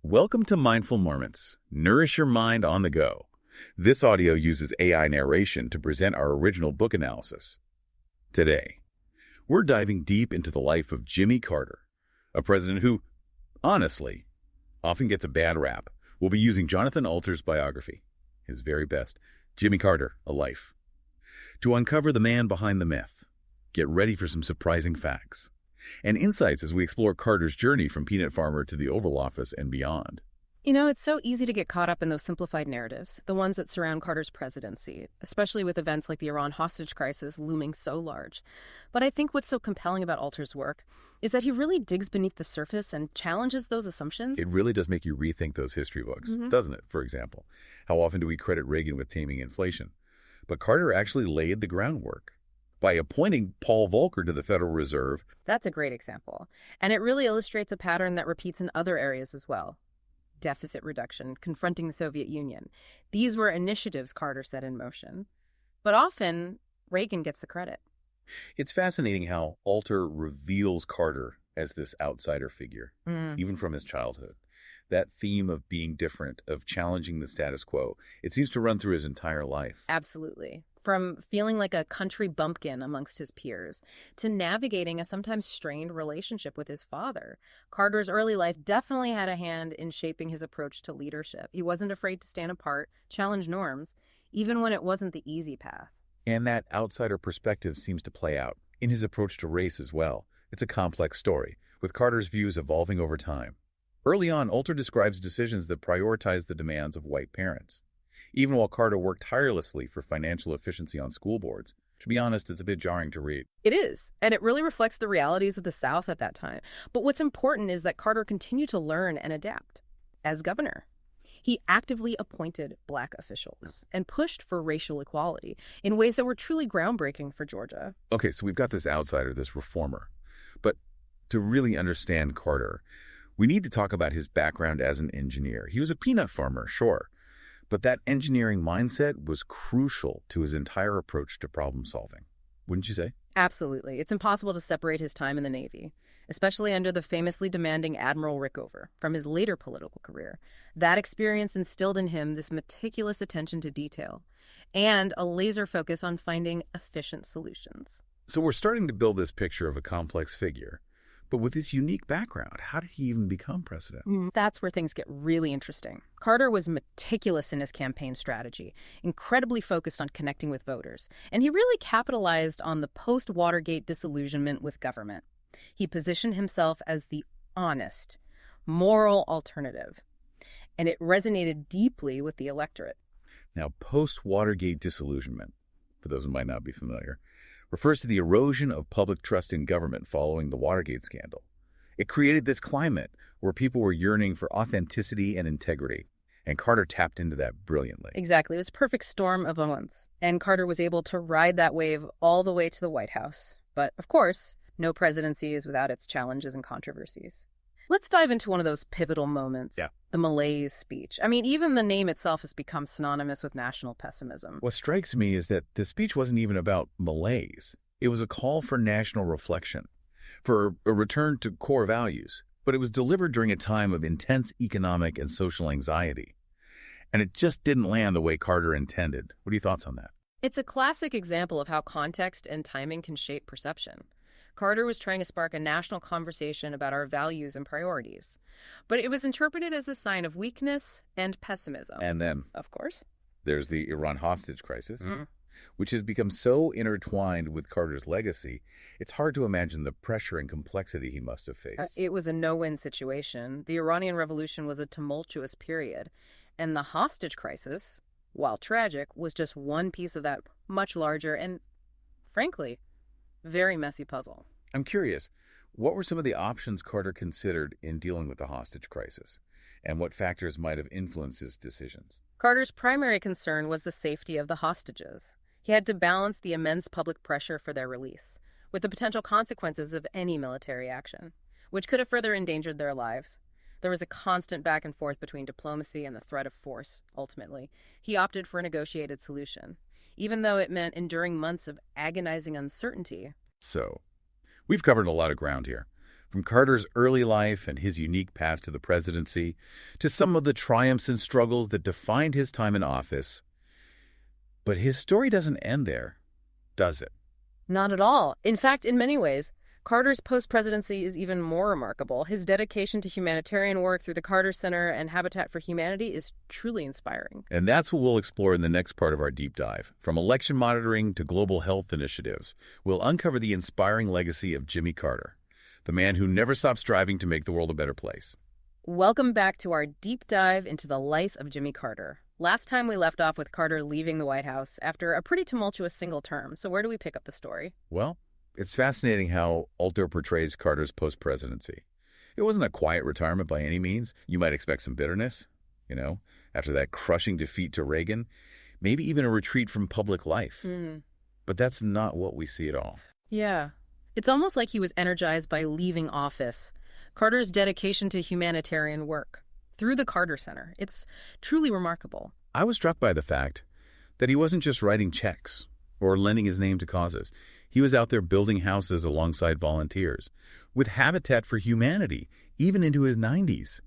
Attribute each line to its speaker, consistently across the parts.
Speaker 1: Welcome to Mindful Moments. Nourish your mind on the go. This audio uses AI narration to present our original book analysis. Today, we're diving deep into the life of Jimmy Carter, a president who, honestly, often gets a bad rap. We'll be using Jonathan Alter's biography, his very best, Jimmy Carter, A Life, to uncover the man behind the myth. Get ready for some surprising facts and insights as we explore Carter's journey from peanut farmer to the Oval Office and beyond.
Speaker 2: You know, it's so easy to get caught up in those simplified narratives, the ones that surround Carter's presidency, especially with events like the Iran hostage crisis looming so large. But I think what's so compelling about Alter's work is that he really digs beneath the surface and challenges those assumptions.
Speaker 1: It really does make you rethink those history books, doesn't it? For example, how often do we credit Reagan with taming inflation? But Carter actually laid the groundwork by appointing Paul Volcker to the Federal Reserve.
Speaker 2: That's a great example. And it really illustrates a pattern that repeats in other areas as well. Deficit reduction, confronting the Soviet Union. These were initiatives Carter set in motion. But often, Reagan gets the credit.
Speaker 1: It's fascinating how Alter reveals Carter as this outsider figure, even from his childhood. That theme of being different, of challenging the status quo, it seems to run through his entire life.
Speaker 2: Absolutely. From feeling like a country bumpkin amongst his peers to navigating a sometimes strained relationship with his father, Carter's early life definitely had a hand in shaping his approach to leadership. He wasn't afraid to stand apart, challenge norms, even when it wasn't the easy path.
Speaker 1: And that outsider perspective seems to play out in his approach to race as well. It's a complex story, with Carter's views evolving over time. Early on, Alter describes decisions that prioritize the demands of white parents. Even while Carter worked tirelessly for financial efficiency on school boards. To be honest, it's a bit jarring to read.
Speaker 2: It is, and it really reflects the realities of the South at that time. But what's important is that Carter continued to learn and adapt. As governor, he actively appointed Black officials and pushed for racial equality in ways that were truly groundbreaking for Georgia.
Speaker 1: Okay, so we've got this outsider, this reformer. But to really understand Carter, we need to talk about his background as an engineer. He was a peanut farmer, sure. But that engineering mindset was crucial to his entire approach to problem solving. Wouldn't you say?
Speaker 2: Absolutely. It's impossible to separate his time in the Navy, especially under the famously demanding Admiral Rickover, from his later political career. That experience instilled in him this meticulous attention to detail and a laser focus on finding efficient solutions.
Speaker 1: So we're starting to build this picture of a complex figure. But with his unique background, how did he even become president?
Speaker 2: That's where things get really interesting. Carter was meticulous in his campaign strategy, incredibly focused on connecting with voters, and he really capitalized on the post-Watergate disillusionment with government. He positioned himself as the honest, moral alternative, and it resonated deeply with the electorate.
Speaker 1: Now, post-Watergate disillusionment, for those who might not be familiar, refers to the erosion of public trust in government following the Watergate scandal. It created this climate where people were yearning for authenticity and integrity, and Carter tapped into that brilliantly.
Speaker 2: Exactly. It was a perfect storm of events, and Carter was able to ride that wave all the way to the White House. But, of course, no presidency is without its challenges and controversies. Let's dive into one of those pivotal moments, the malaise speech. I mean, even the name itself has become synonymous with national pessimism.
Speaker 1: What strikes me is that the speech wasn't even about malaise. It was a call for national reflection, for a return to core values. But it was delivered during a time of intense economic and social anxiety. And it just didn't land the way Carter intended. What are your thoughts on that?
Speaker 2: It's a classic example of how context and timing can shape perception. Carter was trying to spark a national conversation about our values and priorities. But it was interpreted as a sign of weakness and pessimism.
Speaker 1: And then,
Speaker 2: of course,
Speaker 1: there's the Iran hostage crisis, which has become so intertwined with Carter's legacy, it's hard to imagine the pressure and complexity he must have faced.
Speaker 2: It was a no-win situation. The Iranian Revolution was a tumultuous period. And the hostage crisis, while tragic, was just one piece of that much larger and, frankly, very messy puzzle.
Speaker 1: I'm curious, what were some of the options Carter considered in dealing with the hostage crisis, and what factors might have influenced his decisions?
Speaker 2: Carter's primary concern was the safety of the hostages. He had to balance the immense public pressure for their release with the potential consequences of any military action, which could have further endangered their lives. There was a constant back and forth between diplomacy and the threat of force, ultimately. He opted for a negotiated solution, even though it meant enduring months of agonizing uncertainty.
Speaker 1: So, we've covered a lot of ground here. From Carter's early life and his unique path to the presidency, to some of the triumphs and struggles that defined his time in office. But his story doesn't end there, does it?
Speaker 2: Not at all. In fact, in many ways, Carter's post-presidency is even more remarkable. His dedication to humanitarian work through the Carter Center and Habitat for Humanity is truly inspiring.
Speaker 1: And that's what we'll explore in the next part of our deep dive. From election monitoring to global health initiatives, we'll uncover the inspiring legacy of Jimmy Carter, the man who never stopped striving to make the world a better place.
Speaker 2: Welcome back to our deep dive into the life of Jimmy Carter. Last time we left off with Carter leaving the White House after a pretty tumultuous single term. So where do we pick up the story?
Speaker 1: Well, it's fascinating how Alter portrays Carter's post-presidency. It wasn't a quiet retirement by any means. You might expect some bitterness, after that crushing defeat to Reagan, maybe even a retreat from public life. But that's not what we see at all.
Speaker 2: Yeah. It's almost like he was energized by leaving office. Carter's dedication to humanitarian work through the Carter Center. It's truly remarkable.
Speaker 1: I was struck by the fact that he wasn't just writing checks or lending his name to causes. He was out there building houses alongside volunteers with Habitat for Humanity, even into his 90s.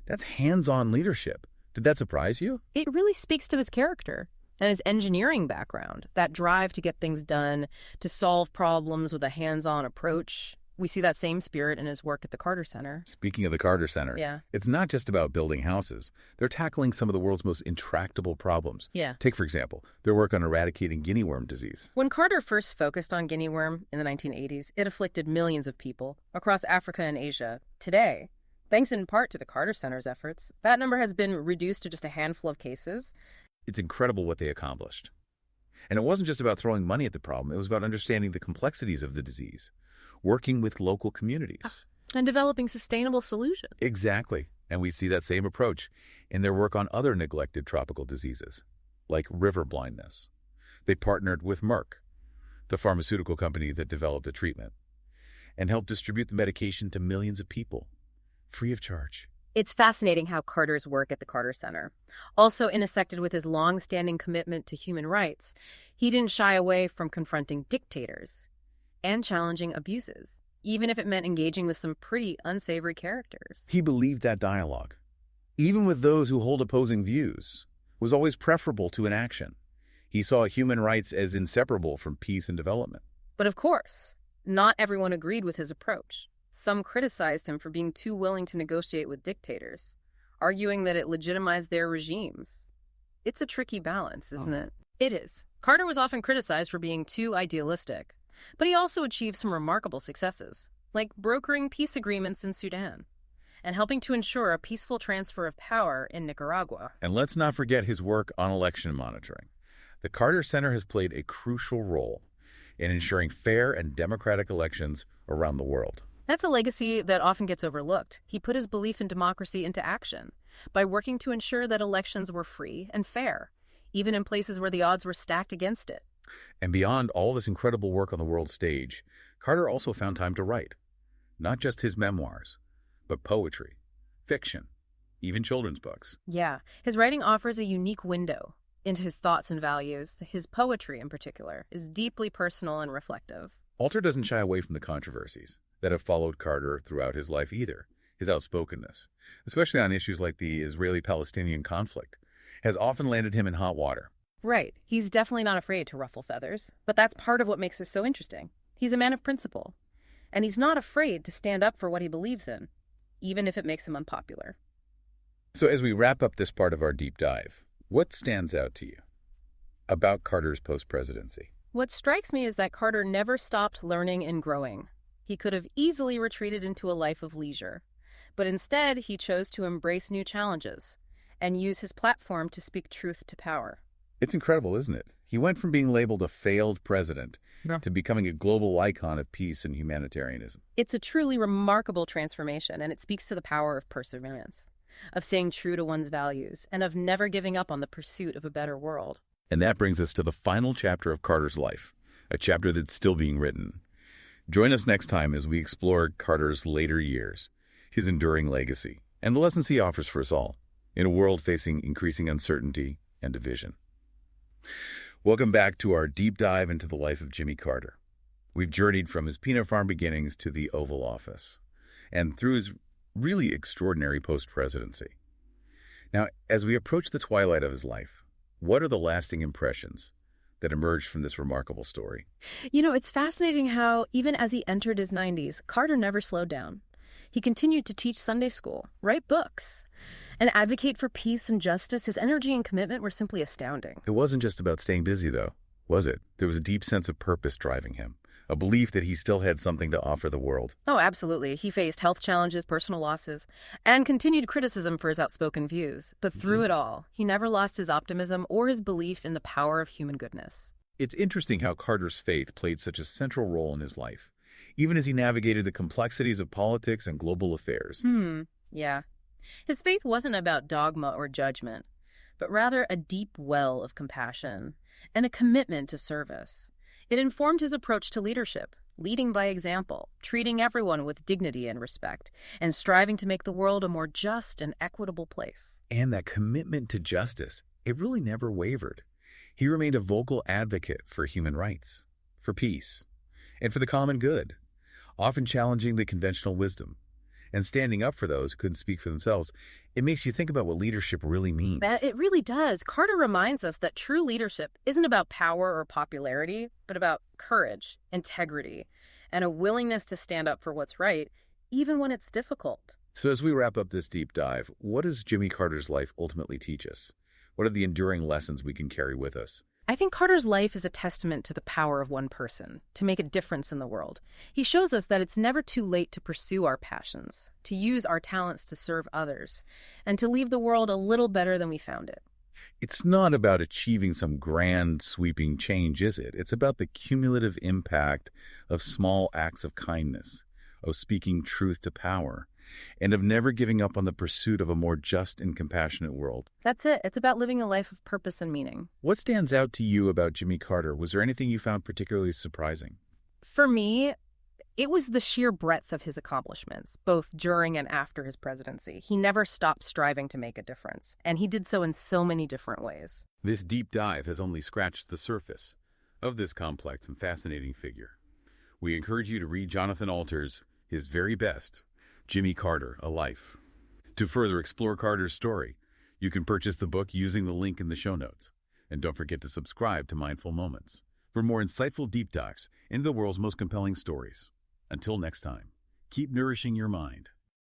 Speaker 1: That's hands-on leadership. Did that surprise you?
Speaker 2: It really speaks to his character and his engineering background, that drive to get things done, to solve problems with a hands-on approach. We see that same spirit in his work at the Carter Center.
Speaker 1: Speaking of the Carter Center, it's not just about building houses. They're tackling some of the world's most intractable problems. Take, for example, their work on eradicating guinea worm disease.
Speaker 2: When Carter first focused on guinea worm in the 1980s, it afflicted millions of people across Africa and Asia. Today, thanks in part to the Carter Center's efforts, that number has been reduced to just a handful of cases.
Speaker 1: It's incredible what they accomplished. And it wasn't just about throwing money at the problem. It was about understanding the complexities of the disease, working with local communities.
Speaker 2: And developing sustainable solutions.
Speaker 1: Exactly. And we see that same approach in their work on other neglected tropical diseases, like river blindness. They partnered with Merck, the pharmaceutical company that developed a treatment, and helped distribute the medication to millions of people, free of charge.
Speaker 2: It's fascinating how Carter's work at the Carter Center also intersected with his long-standing commitment to human rights. He didn't shy away from confronting dictators and challenging abuses, even if it meant engaging with some pretty unsavory characters.
Speaker 1: He believed that dialogue, even with those who hold opposing views, was always preferable to inaction. He saw human rights as inseparable from peace and development.
Speaker 2: But of course, not everyone agreed with his approach. Some criticized him for being too willing to negotiate with dictators, arguing that it legitimized their regimes. It's a tricky balance, isn't it? It is. Carter was often criticized for being too idealistic, but he also achieved some remarkable successes, like brokering peace agreements in Sudan and helping to ensure a peaceful transfer of power in Nicaragua.
Speaker 1: And let's not forget his work on election monitoring. The Carter Center has played a crucial role in ensuring fair and democratic elections around the world.
Speaker 2: That's a legacy that often gets overlooked. He put his belief in democracy into action by working to ensure that elections were free and fair, even in places where the odds were stacked against it.
Speaker 1: And beyond all this incredible work on the world stage, Carter also found time to write. Not just his memoirs, but poetry, fiction, even children's books.
Speaker 2: Yeah, his writing offers a unique window into his thoughts and values. His poetry, in particular, is deeply personal and reflective.
Speaker 1: Alter doesn't shy away from the controversies that have followed Carter throughout his life either. His outspokenness, especially on issues like the Israeli-Palestinian conflict, has often landed him in hot water.
Speaker 2: Right. He's definitely not afraid to ruffle feathers, but that's part of what makes him so interesting. He's a man of principle, and he's not afraid to stand up for what he believes in, even if it makes him unpopular.
Speaker 1: So as we wrap up this part of our deep dive, what stands out to you about Carter's post-presidency?
Speaker 2: What strikes me is that Carter never stopped learning and growing. He could have easily retreated into a life of leisure, but instead he chose to embrace new challenges and use his platform to speak truth to power.
Speaker 1: It's incredible, isn't it? He went from being labeled a failed president to becoming a global icon of peace and humanitarianism.
Speaker 2: It's a truly remarkable transformation, and it speaks to the power of perseverance, of staying true to one's values, and of never giving up on the pursuit of a better world.
Speaker 1: And that brings us to the final chapter of Carter's life, a chapter that's still being written. Join us next time as we explore Carter's later years, his enduring legacy, and the lessons he offers for us all in a world facing increasing uncertainty and division. Welcome back to our deep dive into the life of Jimmy Carter. We've journeyed from his peanut farm beginnings to the Oval Office, and through his really extraordinary post-presidency. Now, as we approach the twilight of his life, what are the lasting impressions that emerged from this remarkable story?
Speaker 2: It's fascinating how, even as he entered his 90s, Carter never slowed down. He continued to teach Sunday school, write books, and advocate for peace and justice. His energy and commitment were simply astounding.
Speaker 1: It wasn't just about staying busy, though, was it? There was a deep sense of purpose driving him, a belief that he still had something to offer the world.
Speaker 2: Oh, absolutely. He faced health challenges, personal losses, and continued criticism for his outspoken views. But through it all, he never lost his optimism or his belief in the power of human goodness.
Speaker 1: It's interesting how Carter's faith played such a central role in his life, even as he navigated the complexities of politics and global affairs.
Speaker 2: Yeah. His faith wasn't about dogma or judgment, but rather a deep well of compassion and a commitment to service. It informed his approach to leadership, leading by example, treating everyone with dignity and respect, and striving to make the world a more just and equitable place.
Speaker 1: And that commitment to justice, it really never wavered. He remained a vocal advocate for human rights, for peace, and for the common good, often challenging the conventional wisdom and standing up for those who couldn't speak for themselves. It makes you think about what leadership really means.
Speaker 2: It really does. Carter reminds us that true leadership isn't about power or popularity, but about courage, integrity, and a willingness to stand up for what's right, even when it's difficult.
Speaker 1: So as we wrap up this deep dive, what does Jimmy Carter's life ultimately teach us? What are the enduring lessons we can carry with us?
Speaker 2: I think Carter's life is a testament to the power of one person, to make a difference in the world. He shows us that it's never too late to pursue our passions, to use our talents to serve others, and to leave the world a little better than we found it.
Speaker 1: It's not about achieving some grand, sweeping change, is it? It's about the cumulative impact of small acts of kindness, of speaking truth to power, and of never giving up on the pursuit of a more just and compassionate world.
Speaker 2: That's it. It's about living a life of purpose and meaning.
Speaker 1: What stands out to you about Jimmy Carter? Was there anything you found particularly surprising?
Speaker 2: For me, it was the sheer breadth of his accomplishments, both during and after his presidency. He never stopped striving to make a difference, and he did so in so many different ways.
Speaker 1: This deep dive has only scratched the surface of this complex and fascinating figure. We encourage you to read Jonathan Alter's His Very Best, Jimmy Carter, A Life. To further explore Carter's story, you can purchase the book using the link in the show notes. And don't forget to subscribe to Mindful Moments for more insightful deep dives into the world's most compelling stories. Until next time, keep nourishing your mind.